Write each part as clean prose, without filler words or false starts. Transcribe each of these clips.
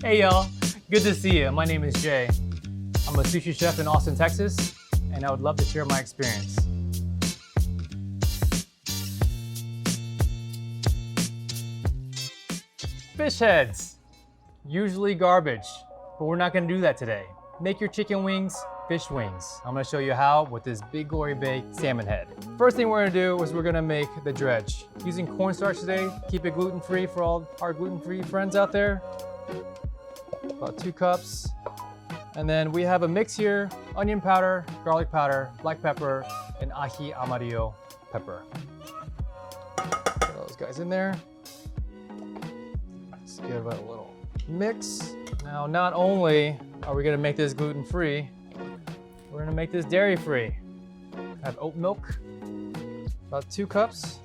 Hey y'all, good to see you. My name is Jay. I'm a sushi chef in Austin, Texas, and I would love to share my experience. Fish heads, usually garbage, but we're not gonna do that today. Make your chicken wings, fish wings. I'm gonna show you how with this big glory baked salmon head. First thing we're gonna do is we're gonna make the dredge. Using cornstarch today, keep it gluten-free for all our gluten-free friends out there. About 2 cups. And then we have a mix here, onion powder, garlic powder, black pepper, and ají amarillo pepper. Put those guys in there. Let's give it a little mix. Now, not only are we gonna make this gluten-free, we're gonna make this dairy-free. I have oat milk, about 2 cups.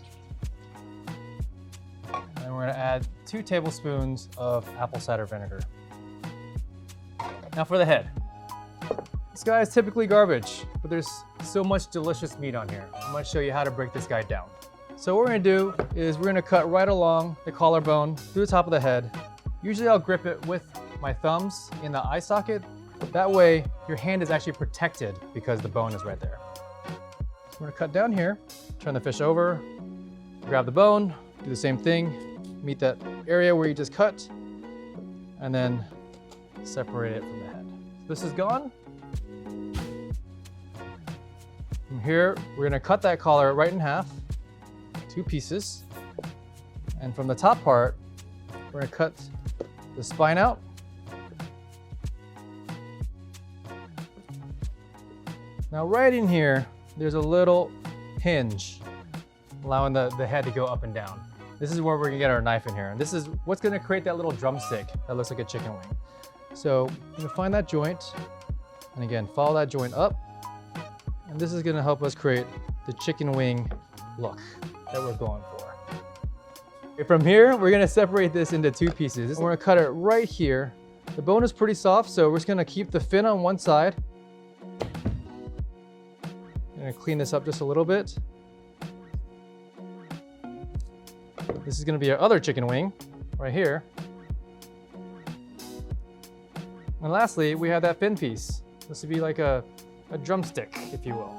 And we're gonna add 2 tablespoons of apple cider vinegar. Now for the head. This guy is typically garbage, but there's so much delicious meat on here. I'm gonna show you how to break this guy down. So what we're gonna do is we're gonna cut right along the collarbone through the top of the head. Usually I'll grip it with my thumbs in the eye socket. That way your hand is actually protected because the bone is right there. So we're gonna cut down here, turn the fish over, grab the bone, do the same thing, meet that area where you just cut, and then separate it from the head. This is gone. From here, we're gonna cut that collar right in half, 2 pieces. And from the top part, we're gonna cut the spine out. Now right in here, there's a little hinge, allowing the head to go up and down. This is where we're gonna get our knife in here. And this is what's gonna create that little drumstick that looks like a chicken wing. So you're gonna find that joint, and again, follow that joint up. And this is gonna help us create the chicken wing look that we're going for. Okay, from here, we're gonna separate this into 2 pieces. We're gonna cut it right here. The bone is pretty soft, so we're just gonna keep the fin on one side. I'm gonna clean this up just a little bit. This is gonna be our other chicken wing right here. And lastly, we have that fin piece. This would be like a drumstick, if you will.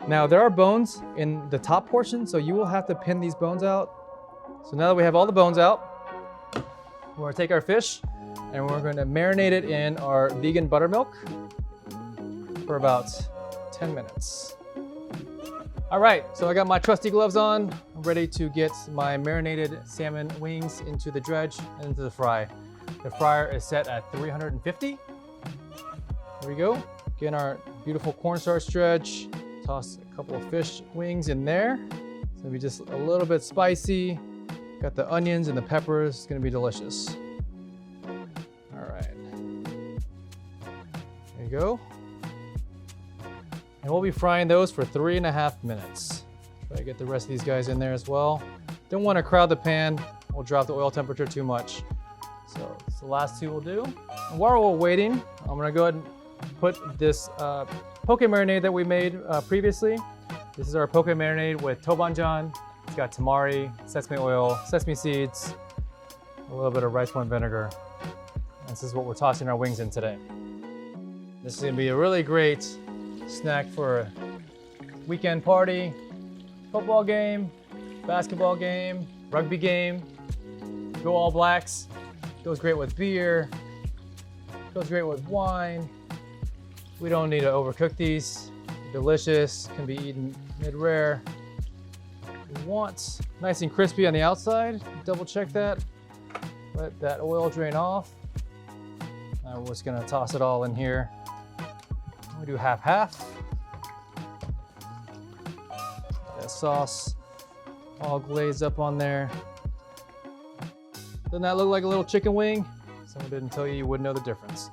Now, there are bones in the top portion, so you will have to pin these bones out. So now that we have all the bones out, we're gonna take our fish and we're gonna marinate it in our vegan buttermilk for about 10 minutes. All right, so I got my trusty gloves on. I'm ready to get my marinated salmon wings into the dredge and into the fry. The fryer is set at 350. There we go. Get our beautiful cornstarch dredge. Toss a couple of fish wings in there. It's gonna be just a little bit spicy. Got the onions and the peppers. It's gonna be delicious. All right. There you go. And we'll be frying those for 3.5 minutes. Try to get the rest of these guys in there as well. Don't want to crowd the pan. We'll drop the oil temperature too much. So it's the last 2 we'll do. And while we're waiting, I'm gonna go ahead and put this poke marinade that we made previously. This is our poke marinade with tobanjan. It's got tamari, sesame oil, sesame seeds, a little bit of rice wine vinegar. And this is what we're tossing our wings in today. This is gonna be a really great snack for a weekend party, football game, basketball game, rugby game. Go All Blacks. Goes great with beer, goes great with wine. We don't need to overcook these. They're delicious, can be eaten mid-rare. We want nice and crispy on the outside. Double check that. Let that oil drain off. Now we're just gonna toss it all in here. We do half-half. That sauce all glazed up on there. Doesn't that look like a little chicken wing? Someone didn't tell you, you wouldn't know the difference.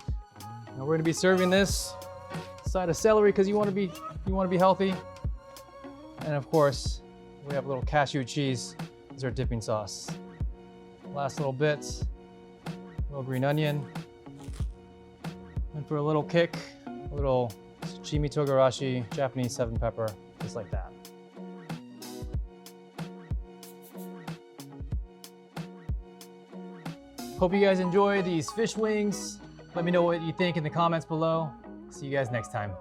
Now we're gonna be serving this side of celery because you wanna be healthy. And of course, we have a little cashew cheese as our dipping sauce. Last little bit, a little green onion. And for a little kick, a little Chimi togarashi, Japanese 7 pepper, just like that. Hope you guys enjoy these fish wings. Let me know what you think in the comments below. See you guys next time.